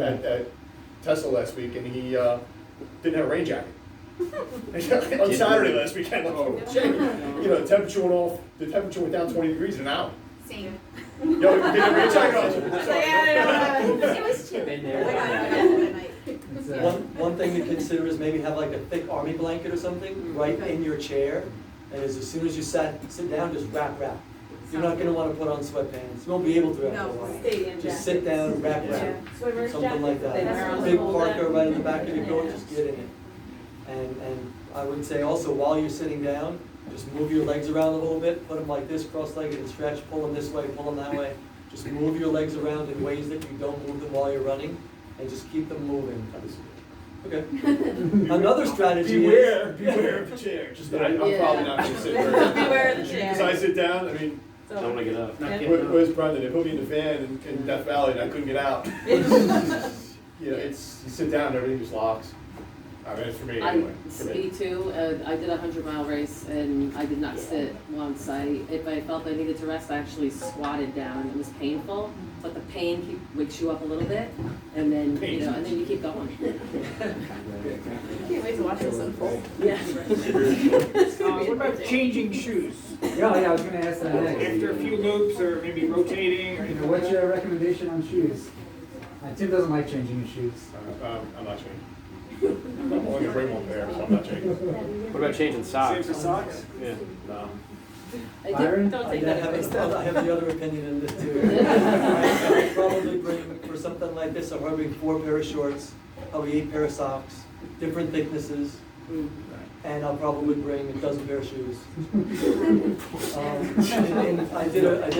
at Tesla last week, and he didn't have a rain jacket. On Saturday last weekend, oh, shit. You know, the temperature went down 20 degrees in an hour. Same. Yo, you didn't have a rain jacket on? It was chilly. One thing to consider is maybe have like a thick army blanket or something right in your chair, and as soon as you sit down, just wrap. You're not going to want to put on sweatpants. You won't be able to after a while. Just sit down, wrap, something like that. Big parka right in the back of your coat, just get in it. And I would say also while you're sitting down, just move your legs around a little bit, put them like this, cross-legged and stretch, pull them this way, pull them that way. Just move your legs around in ways that you don't move them while you're running, and just keep them moving. Okay. Another strategy beware is... of the chair. Just I'm probably not going to sit very well. Beware of the chair. Because I sit down, I mean, I don't want to get up. where's Brendan? They put me in the van in Death Valley and I couldn't get out. You know, you sit down and everything just locks. I mean, it's for me anyway. Me too. I did a 100-mile race and I did not sit once. If I felt I needed to rest, I actually squatted down. It was painful, but the pain wakes you up a little bit, and then and then you keep going. I can't wait to watch this unfold. Yeah. What about changing shoes? Yeah, I was going to ask that next. After a few loops or maybe rotating or You know, what's your recommendation on shoes? Tim doesn't like changing his shoes. I'm not changing. I'm only going to bring one pair, so I'm not changing. What about changing socks? same for socks? Yeah. No. Byron? Don't take that advice. I have the other opinion in this too. I would probably bring, for something like this, I'll probably bring 4 pair of shorts, probably 8 pair of socks, different thicknesses, and I'll probably bring a dozen pair of shoes. And I did a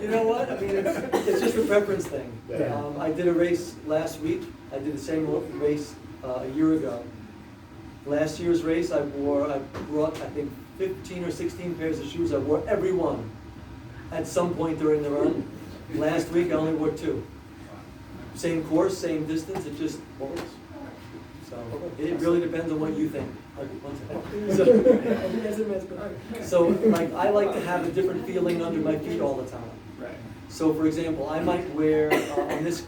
you know what? I mean, it's just a preference thing. Yeah. I did a race last week. I did the same race a year ago. Last year's race, I brought, I think, 15 or 16 pairs of shoes. I wore every one at some point during the run. Last week, I only wore 2. Same course, same distance, it just works. So it really depends on what you think. So like, I like to have a different feeling under my feet all the time. Right. So for example, I might wear, on this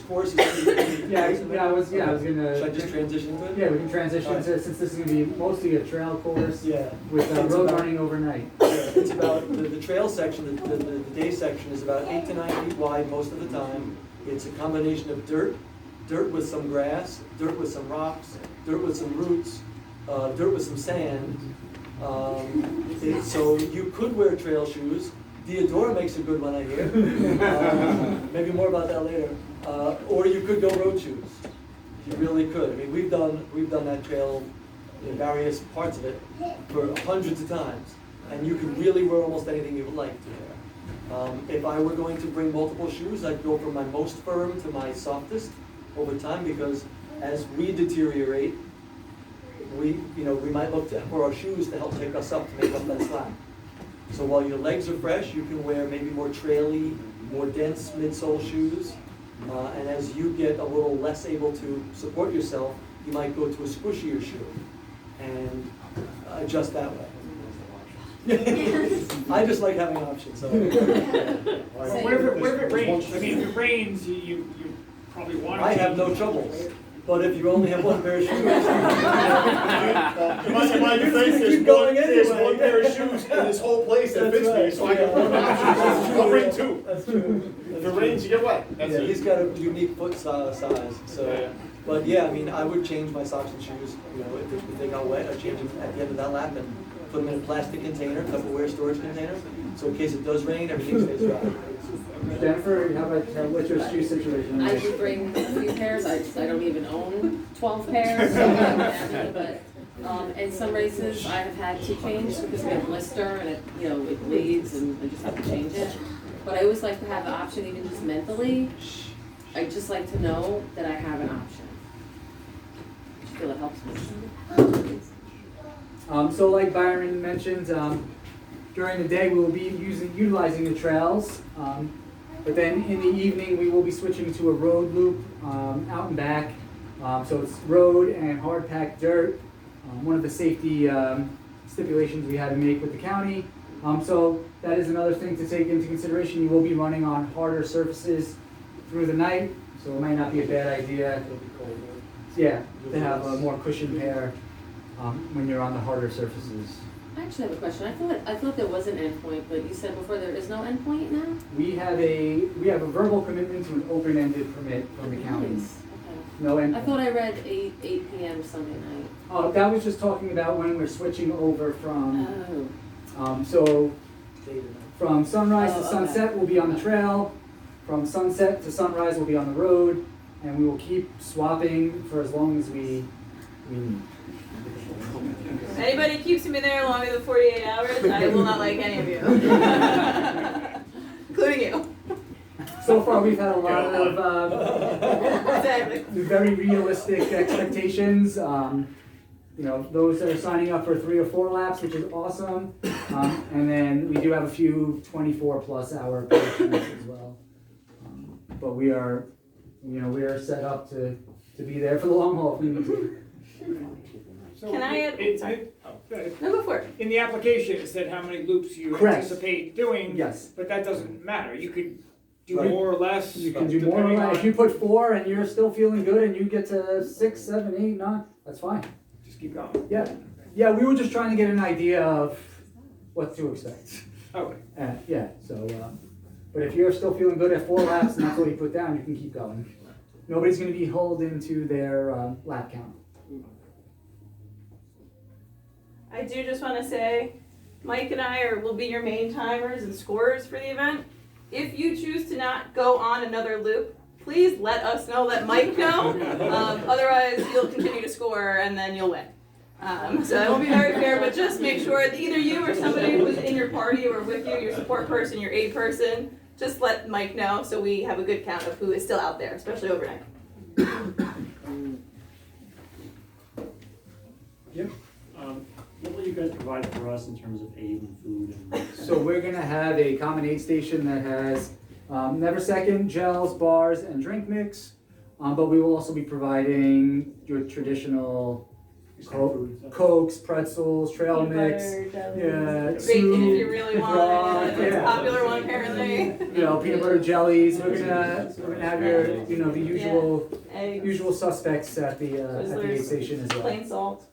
course is I was gonna. Should I just transition to it? Yeah, we can transition to, since this is gonna be mostly a trail course. Yeah. With road running overnight. It's about, the trail section, the day section is about 8 to 9 feet wide most of the time. It's a combination of dirt with some grass, dirt with some rocks, dirt with some roots, dirt with some sand. So you could wear trail shoes. Deodora makes a good one, I hear. Maybe more about that later. Or you could go road shoes. You really could. I mean, we've done that trail in various parts of it for hundreds of times, and you can really wear almost anything you would like to wear. If I were going to bring multiple shoes, I'd go from my most firm to my softest over time, because as we deteriorate, we might look for our shoes to help pick us up, to make up that slack. So while your legs are fresh, you can wear maybe more traily, more dense midsole shoes. And as you get a little less able to support yourself, you might go to a squishier shoe and adjust that way. I just like having options. So. Well, what if it rains? I mean, if it rains, you probably want to. I have no trouble. But if you only have 1 pair of shoes, In my defense, there's one pair of shoes in this whole place that fits me, so I can bring I'll bring 2. That's true. If it rains, you get wet. That's Yeah, it. he's got a unique foot size. So, Yeah. but yeah, I mean, I would change my socks and shoes. You know, if they got wet, I'd change them at the end of that lap and put them in a plastic container, Tupperware storage container. So in case it does rain, everything stays dry. Jennifer, what's your shoe situation? I would bring a few pairs. I don't even own 12 pairs, but in some races I have had to change because we have blister and it bleeds and I just have to change it. But I always like to have the option, even just mentally. I just like to know that I have an option. I just feel it helps me. So like Byron mentioned, during the day we will be utilizing the trails, but then in the evening we will be switching to a road loop out and back. So it's road and hard packed dirt. One of the safety stipulations we had to make with the county. So that is another thing to take into consideration. You will be running on harder surfaces through the night, so it might not be a bad idea. Yeah, to have a more cushioned pair when you're on the harder surfaces. I actually have a question. I thought there was an endpoint, but you said before there is no endpoint now? We have a verbal commitment to an open-ended permit from the county. Nice. Okay. No endpoint. I thought I read 8 p.m. Sunday night. Oh, that was just talking about when we're switching over from, Oh. so from sunrise to Oh, okay. sunset, we'll be on the trail. From sunset to sunrise, we'll be on the road, and we will keep swapping for as long as we need. If anybody keeps me there longer than 48 hours, I will not like any of you. Including you. So far, we've had a lot of Exactly. very realistic expectations. Those that are signing up for 3 or 4 laps, which is awesome. And then we do have a few 24+ hour positions as well. But we are set up to be there for the long haul if we need to. So Can I add- go ahead. No, go for it. In the application, it said how many loops you Correct. anticipate doing. Yes. But that doesn't matter. You could do Right. more or less. You can do more or depending less. on- If you put 4 and you're still feeling good and you get to 6, 7, 8, 9, that's fine. Just keep going. Yeah. Yeah, we were just trying to get an idea of what to expect. Okay. But if you're still feeling good at 4 laps and that's what you put down, you can keep going. Nobody's going to be holding to their lap count. I do just want to say, Mike and I will be your main timers and scorers for the event. If you choose to not go on another loop, please let us know, let Mike know. Otherwise, you'll continue to score and then you'll win. So that won't be very fair, but just make sure that either you or somebody who's in your party or with you, your support person, your aid person, just let Mike know so we have a good count of who is still out there, especially overnight. Yep. What will you guys provide for us in terms of aid and food? So we're going to have a common aid station that has Never Second, gels, bars, and drink mix. But we will also be providing your traditional Cokes, pretzels, trail Peanut mix, butter, jelly. yeah, Bacon soup, if you really want it. It's a popular one apparently. peanut butter jellies. We're gonna have your, the usual Eggs, suspects at the aid station as well. plain salt.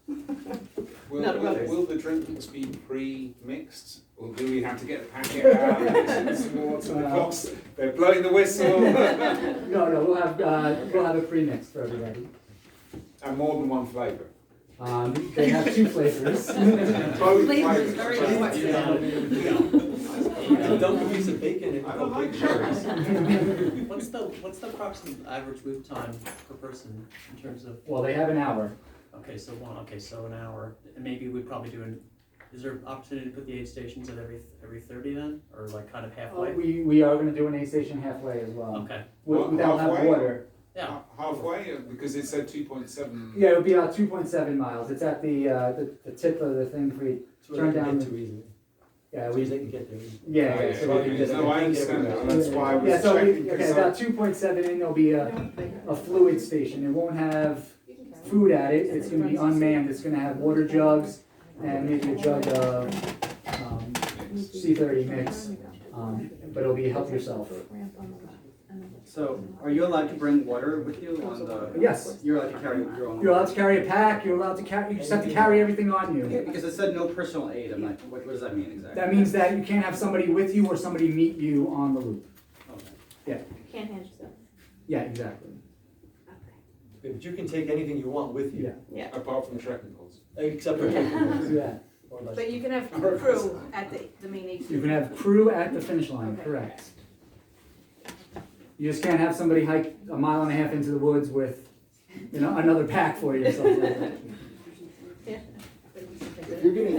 Will, brothers. will the drink mix be pre-mixed? Or do we have to get the packet out and mix some more to the clocks? They're blowing the whistle. No, we'll have a pre-mix for everybody. And more than one flavour. They have 2 flavors. Both Flavor is very Dunk a piece of bacon and I don't like sugars. What's the approximate average loop time per person in terms of? Well, they have an hour. Okay, so an hour, and maybe we'd probably do is there opportunity to put the aid stations at every 30 then, or like kind of halfway? We are going to do an aid station halfway as well. Okay, Without having Halfway? water. yeah. Halfway, because it said 2.7. Yeah, it would be about 2.7 miles. It's at the tip of the thing for you. So Turn they can down get the- too easily. Yeah, So we. they can get there easily. Yeah, Oh, yeah. yeah, So yeah, we can yeah. just. No, I understand that. That's why I was Yeah, so checking. 'Cause about 2.7 in, there'll be a fluid station. It won't have food at it. It's going to be unmanned. It's going to have water jugs and maybe a jug of C30 mix. But it'll be help yourself. So, are you allowed to bring water with you on the? Yes. You're allowed to carry your own. You're allowed to carry a pack. You're allowed to carry. You just have to carry everything on Yeah, you. because it said no personal aid. I'm like, what does that mean exactly? That means that you can't have somebody with you or somebody meet you on the loop. Okay. Can't hand yourself. Yeah, exactly. Yeah, but you can take anything you want with you. Yeah. Apart from the trekking poles. Except for Yeah. or less. But you can have crew at the main aid. You can have crew at the finish line, correct. You just can't have somebody hike 1.5 miles into the woods with, another pack for you or something like that. If you're gonna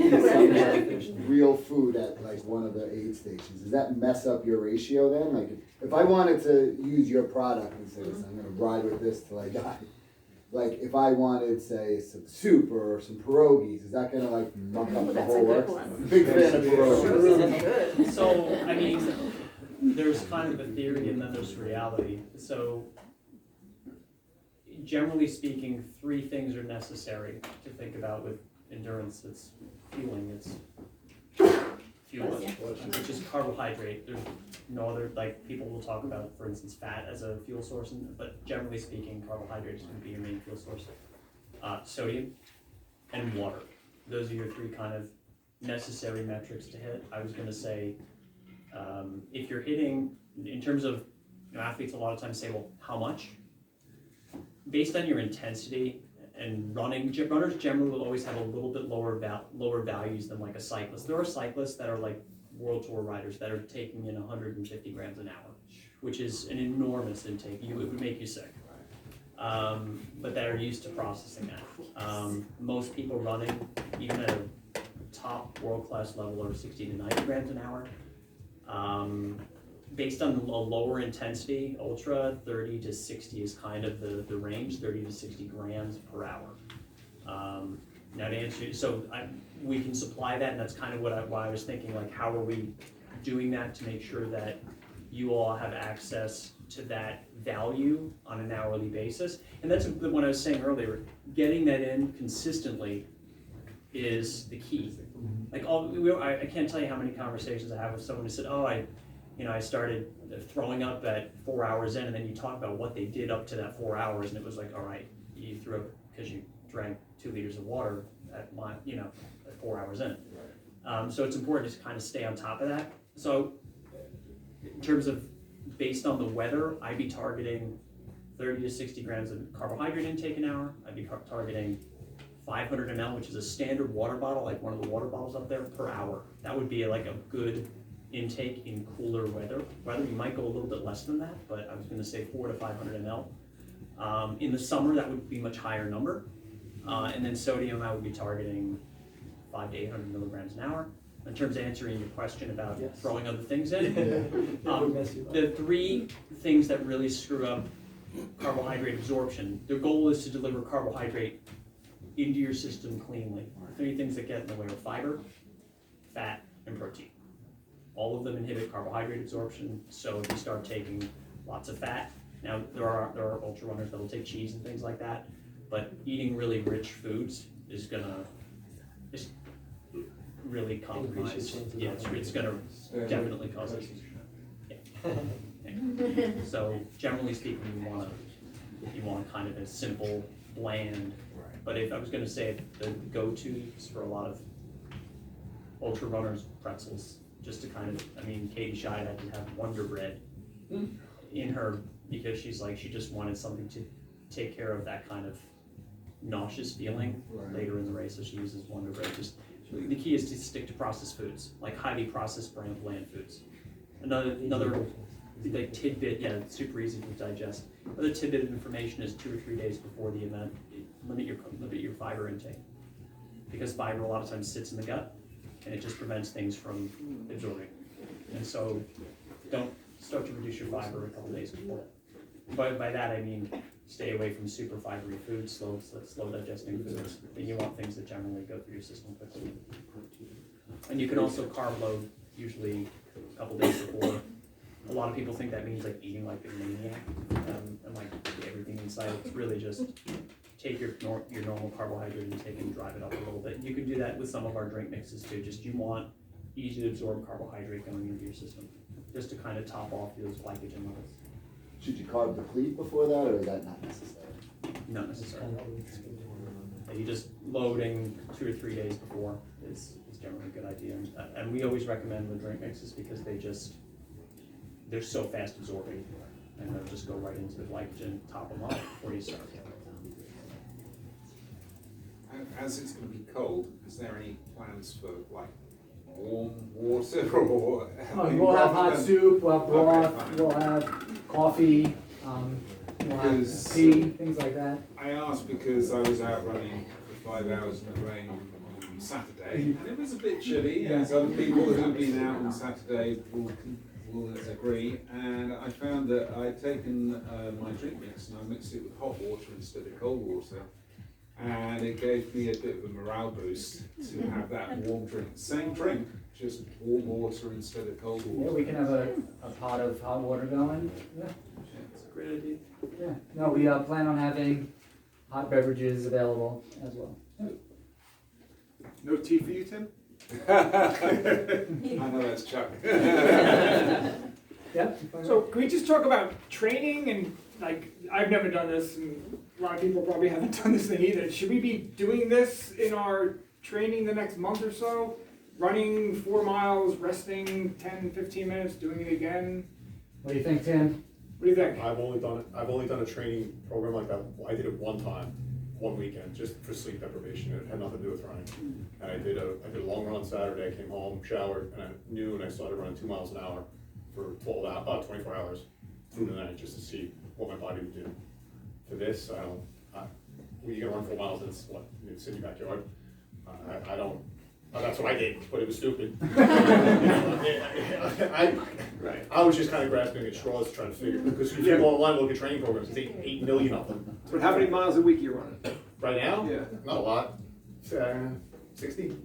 eat some real food at like one of the aid stations, does that mess up your ratio then? Like, if I wanted to use your product and say, listen, I'm gonna ride with this till I die. Like, if I wanted, say, some soup or some pierogies, is that gonna like muck up the That's a whole good works? one. Big fan of pierogies. So, I mean, there's kind of a theory and then there's reality. So, generally speaking, 3 things are necessary to think about with endurance. It's fueling, it's fuel, Bless which is carbohydrate. There's no other, like, people will talk about, for instance, fat as a fuel source, but generally speaking, carbohydrate is going to be your main fuel source. Sodium and water. Those are your three kind of necessary metrics to hit. I was going to say, if you're hitting, in terms of, athletes a lot of times say, well, how much? Based on your intensity and runners generally will always have a little bit lower values than like a cyclist. There are cyclists that are like world tour riders that are taking in 150 grams an hour, which is an enormous intake. It would make you sick. But they're used to processing that. Most people running, even at a top world-class level, are 60 to 90 grams an hour. Based on a lower intensity, ultra, 30 to 60 is kind of the range, 30 to 60 grams per hour. Now to answer, we can supply that, and that's kind of why I was thinking, like, how are we doing that to make sure that you all have access to that value on an hourly basis? And that's what I was saying earlier, getting that in consistently is the key. Like, I can't tell you how many conversations I have with someone who said, oh, I started throwing up at 4 hours in, and then you talk about what they did up to that 4 hours, and it was like, all right, you threw up because you drank 2 liters of water at 4 hours in. So it's important to kind of stay on top of that. So in terms of based on the weather, I'd be targeting 30 to 60 grams of carbohydrate intake an hour. I'd be targeting 500 ml, which is a standard water bottle, like one of the water bottles up there, per hour. That would be like a good intake in cooler weather. You might go a little bit less than that, but I was going to say 400 to 500 ml. In the summer, that would be a much higher number. And then sodium, I would be targeting 500 to 800 milligrams an hour. In terms of answering your question about throwing other things in, the three things that really screw up carbohydrate absorption, their goal is to deliver carbohydrate into your system cleanly. Three things that get in the way are fiber, fat, and protein. All of them inhibit carbohydrate absorption, so if you start taking lots of fat, now there are ultra runners that will take cheese and things like that, but eating really rich foods is gonna really compromise. Yeah, it's gonna definitely cause it. Yeah. So generally speaking, you want kind of a simple, bland. But if I was gonna say the go-tos for a lot of ultra runners, pretzels, just to kind of, Katie Scheid had to have Wonder Bread in her because she just wanted something to take care of that kind of nauseous feeling later in the race, so she uses Wonder Bread. The key is to stick to processed foods, like highly processed bland foods. Another like tidbit, it's super easy to digest. Another tidbit of information is 2 or 3 days before the event, limit your fiber intake, because fiber a lot of times sits in the gut, and it just prevents things from absorbing. And so, don't start to reduce your fiber a couple days before. By that I mean stay away from super fibery foods, slow digesting foods. And you want things that generally go through your system quickly. And you can also carb load usually a couple days before. A lot of people think that means like eating like a maniac and like everything inside. It's really just take your normal carbohydrate intake and drive it up a little bit. And you can do that with some of our drink mixes too. You want easy to absorb carbohydrate going into your system, just to kind of top off those glycogen levels. Should you carb deplete before that, or is that not necessary? Not necessarily. You just loading 2 or 3 days before is generally a good idea. And we always recommend the drink mixes because they're so fast absorbing, and they'll just go right into the glycogen, top them off before you start. As it's going to be cold, is there any plans for like warm water or? We'll have hot soup, we'll have broth, we'll have coffee, we'll have tea, things like that. I asked because I was out running for 5 hours in the rain on Saturday, and it was a bit chilly, as other people who have been out on Saturday will agree. And I found that I'd taken my drink mix and I mixed it with hot water instead of cold water. And it gave me a bit of a morale boost to have that warm drink. Same drink, just warm water instead of cold water. Yeah, we can have a pot of hot water going. Yeah. It's a great idea. Yeah. No, we plan on having hot beverages available as well. Yeah. No tea for you, Tim? I know that's Chuck. Yep. So can we just talk about training and, like, I've never done this and a lot of people probably haven't done this thing either. Should we be doing this in our training the next month or so? Running 4 miles, resting 10, 15 minutes, doing it again? What do you think, Tim? What do you think? I've only done a training program like that. I did it one time, one weekend, just for sleep deprivation. It had nothing to do with running. And I did a long run on Saturday. I came home, showered, and at noon I started running 2 miles an hour for 24 hours through the night, just to see what my body would do. For this, you can run 4 miles. It's what, it's in your backyard. I don't. That's what I did, but it was stupid. I was just kind of grasping at straws trying to figure, because if you go online and look at training programs, there's 8 million of them. But how many miles a week are you running? Right now? Yeah. Not a lot. 60?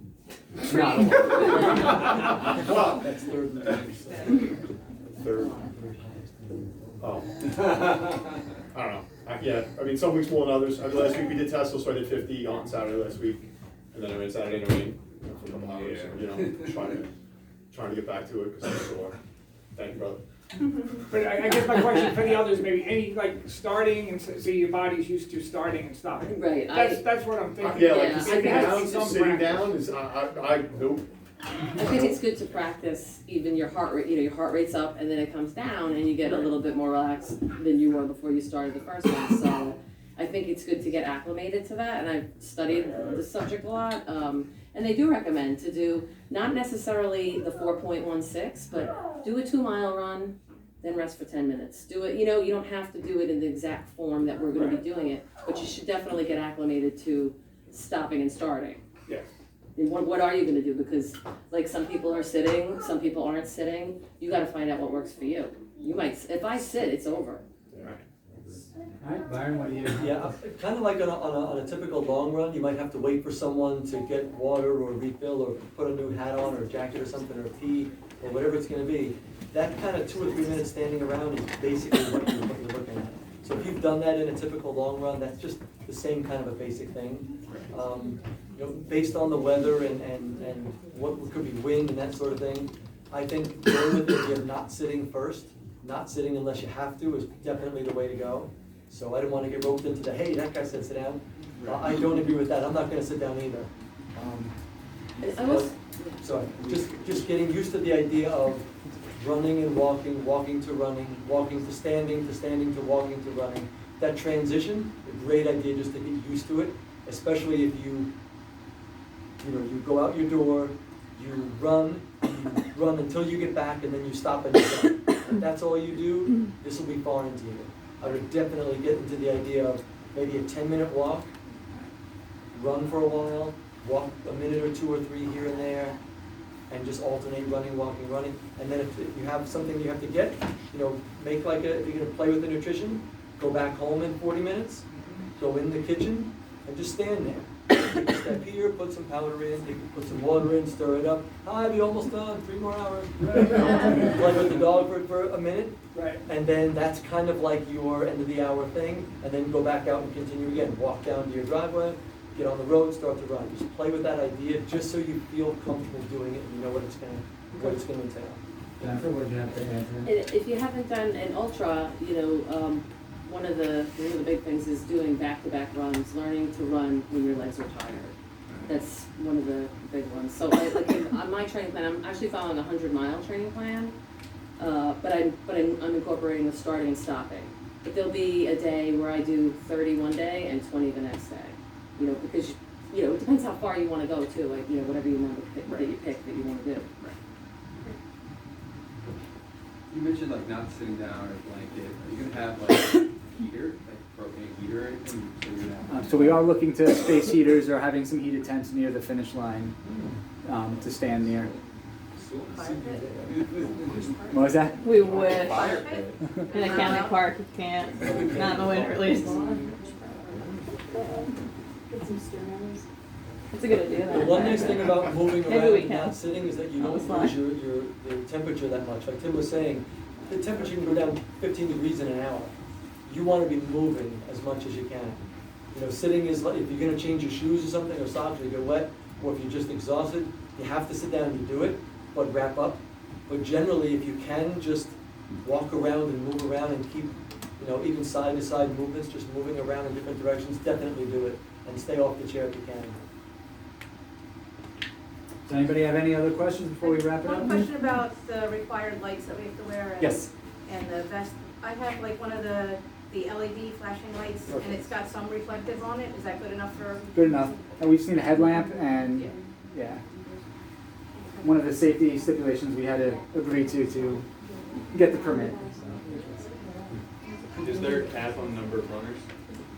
Not a lot. Well, That's third. third. Oh. I don't know. Yeah, I mean, some weeks more than others. Last week we did Tesla, so I did 50 on Saturday last week. And then I ran Saturday in the rain, for a couple hours, trying to get back to it because I'm sore. Thank you, brother. But I guess my question for the others, maybe any, like, starting and so your body's used to starting and stopping. Right. That's what I'm thinking. Yeah, like Yeah, sitting down is, nope. I think it's good to practice even your heart rate, your heart rate's up and then it comes down and you get a little bit more relaxed than you were before you started the first one. So I think it's good to get acclimated to that, and I've studied the subject a lot. And they do recommend to do not necessarily the 4.16, but do a 2 mile run, then rest for 10 minutes. Do it, you don't have to do it in the exact form that we're going to be doing it, but you should definitely get acclimated to stopping and starting. Yes. And what are you going to do? Because like some people are sitting, some people aren't sitting. You got to find out what works for you. You might, if I sit, it's over. All right, Byron, what do you? Yeah, kind of like on a typical long run, you might have to wait for someone to get water or refill or put a new hat on or a jacket or something or pee or whatever it's going to be. That kind of 2 or 3 minutes standing around is basically what you're looking at. So if you've done that in a typical long run, that's just the same kind of a basic thing. Based on the weather and what could be wind and that sort of thing, I think going with the idea of not sitting first, not sitting unless you have to, is definitely the way to go. So I didn't want to get roped into the, hey, that guy said sit down. I don't agree with that. I'm not going to sit down either. So just getting used to the idea of running and walking, walking to running, walking to standing to walking to running. That transition, a great idea just to get used to it, especially if you go out your door, you run until you get back, and then you stop and you're done. If that's all you do, this will be foreign to you. I would definitely get into the idea of maybe a 10-minute walk, run for a while, walk a minute or 2 or 3 here and there, and just alternate running, walking, running. And then if you have something you have to get, make like if you're gonna play with the nutrition, go back home in 40 minutes, go in the kitchen, and just stand there. Take a step here, put some powder in, put some water in, stir it up. Hi, be almost done, 3 more hours. Play with the dog for a minute. Right. And then that's kind of like your end of the hour thing, and then go back out and continue again. Walk down to your driveway, get on the road, start to run. Just play with that idea just so you feel comfortable doing it and you know what it's gonna entail. Jennifer, what do you have to add to that? If you haven't done an ultra, one of the big things is doing back-to-back runs, learning to run when your legs are tired. That's one of the big ones. So on my training plan, I'm actually following a 100-mile training plan, but I'm incorporating the starting and stopping. But there'll be a day where I do 30 one day and 20 the next day. Because it depends how far you want to go too. Whatever you want to pick, that you pick that you want to do. You mentioned like not sitting down or a blanket. Are you gonna have like heater, like propane heater or anything? So we are looking to space heaters or having some heated tents near the finish line to stand near. What was that? We wish. In a county park, you can't. Not in the winter, at least. It's a good idea. The one nice thing about moving around and can. not sitting is that you don't lose your temperature that much. Like Tim was saying, the temperature can go down 15 degrees in an hour. You want to be moving as much as you can. Sitting is like, if you're going to change your shoes or something or socks or you get wet, or if you're just exhausted, you have to sit down and do it, but wrap up. But generally, if you can just walk around and move around and keep, even side to side movements, just moving around in different directions, definitely do it. And stay off the chair if you can. Does anybody have any other questions before we wrap it up? One question about the required lights that we have to wear. Yes. And the vest. I have like one of the LED flashing lights, and it's got some reflective on it. Is that good enough for? Good enough. And we've seen a headlamp and, yeah. One of the safety stipulations we had to agree to get the permit. Is there a cap on the number of runners?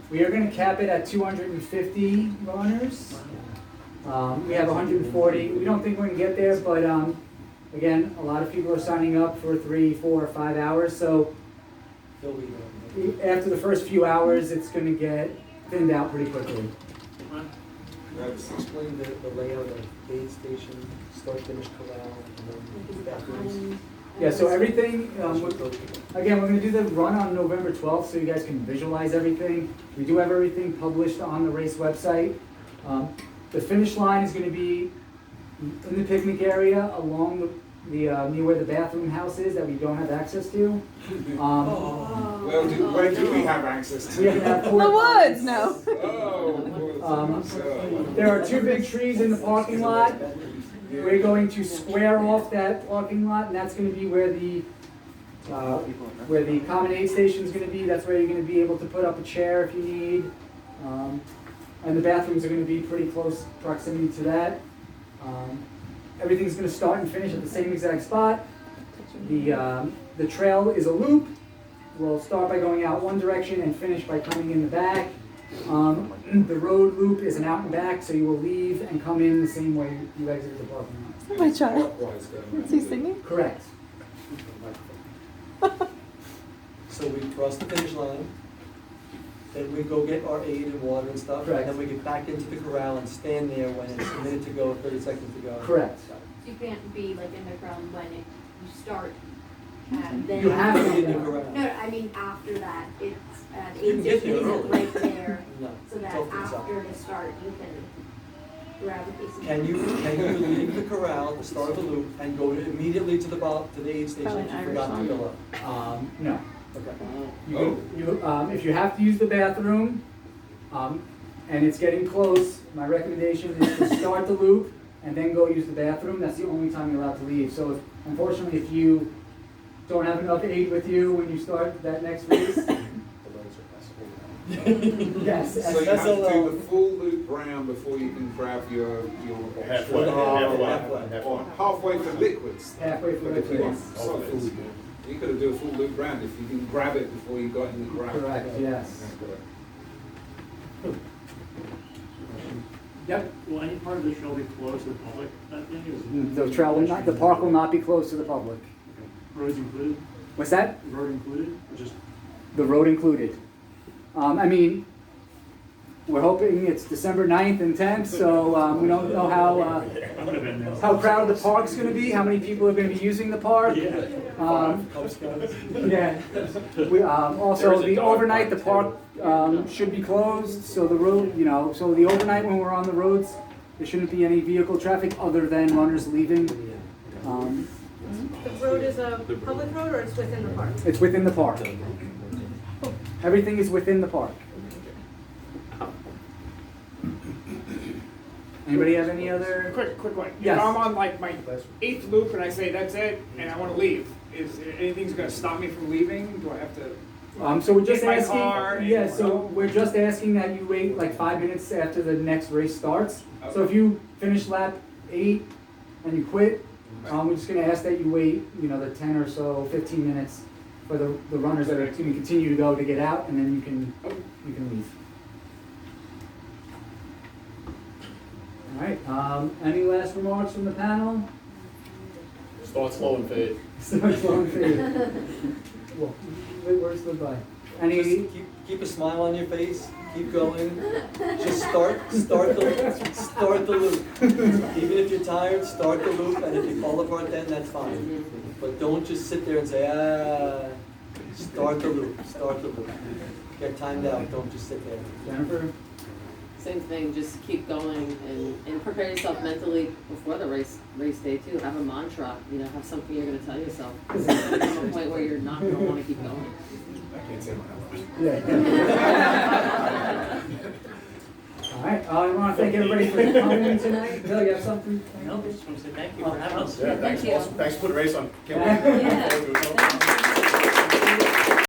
We are going to cap it at 250 runners. We have 140. We don't think we're going to get there, but again, a lot of people are signing up for 3, 4, 5 hours. So after the first few hours, it's going to get thinned out pretty quickly. Explain the layout of aid station, start, finish, corral, and then bathrooms. Yeah, so everything, again, we're going to do the run on November 12th so you guys can visualize everything. We do have everything published on the race website. The finish line is going to be in the picnic area along the near where the bathroom house is that we don't have access to. Where do we have access to? We have The woods, no. There are 2 big trees in the parking lot. We're going to square off that parking lot, and that's going to be where the common aid station is going to be. That's where you're going to be able to put up a chair if you need. And the bathrooms are going to be pretty close proximity to that. Everything's going to start and finish at the same exact spot. The trail is a loop. We'll start by going out one direction and finish by coming in the back. The road loop is an out and back, so you will leave and come in the same way you exited the parking lot. Is that my child? Is he singing? Correct. So we cross the finish line, then we go get our aid and water and stuff, Correct. and then we get back into the corral and stand there when it's a minute to go, 30 seconds to go. Correct. You can't be like in the ground when you start. You have to be in the corral. No, I mean after that, it's You can get there early. right there, No, so that it's off to the side. after the start, you can grab a piece of. Can you leave the corral at the start of the loop and go immediately to the aid station Probably if an you Irish forgot to song. fill up? No. Okay. If you have to use the bathroom, and it's getting close, my recommendation is to start the loop and then go use the bathroom. That's the only time you're allowed to leave. So unfortunately, if you don't have enough aid with you when you start that next race, yes, So you that's have to do allowed. the full loop round before you can grab your Halfway. or halfway for liquids. Halfway for liquids. Solids. You could do a full loop round if you can grab it before you got in the ground. Correct, yes. Yep. Will any part of the trail be closed to the public that day? Is it- The trail will not, the park will not be closed to the public. Roads included? What's that? Road included, or just? The road included. I mean, we're hoping it's December 9th and 10th, so we don't know I would have been there. how crowded the park's going to be, how many people are going to be using the park. Yeah. Yeah. Also, the overnight, the park should be closed, so the road, so the overnight when we're on the roads, there shouldn't be any vehicle traffic other than runners leaving. The road is a public road or it's within the park? It's within the park. Everything is within the park. Anybody have any other? Quick one. Yes. If I'm on like my 8th loop and I say that's it, and I want to leave, is anything's going to stop me from leaving? Do I have to? So we're just Get my asking, car and- yeah, so we're just asking that you wait like 5 minutes after the next race starts. So if you finish lap 8 and you quit, we're just gonna ask that you wait, the 10 or so, 15 minutes for the runners that are gonna continue to go to get out, and then you can leave. All right, any last remarks from the panel? Start slow and fade. Start slow and fade. Well, words live by. Any? Just keep a smile on your face. Keep going. Just start the loop. Even if you're tired, start the loop, and if you fall apart, then that's fine. But don't just sit there and say Start the loop. Get timed out. Don't just sit there. Jennifer? same thing, just keep going and prepare yourself mentally before the race day too. Have a mantra, you know, have something you're gonna tell yourself. There's gonna come a point where you're not gonna wanna keep going. I can't say my numbers. Yeah. All right, I want to thank everybody for coming tonight. Bill, you have something? No, just want to say thank you for having us. Yeah, thanks, Thank you. awesome. Thanks for the race on. Can't Yeah. wait. Yeah.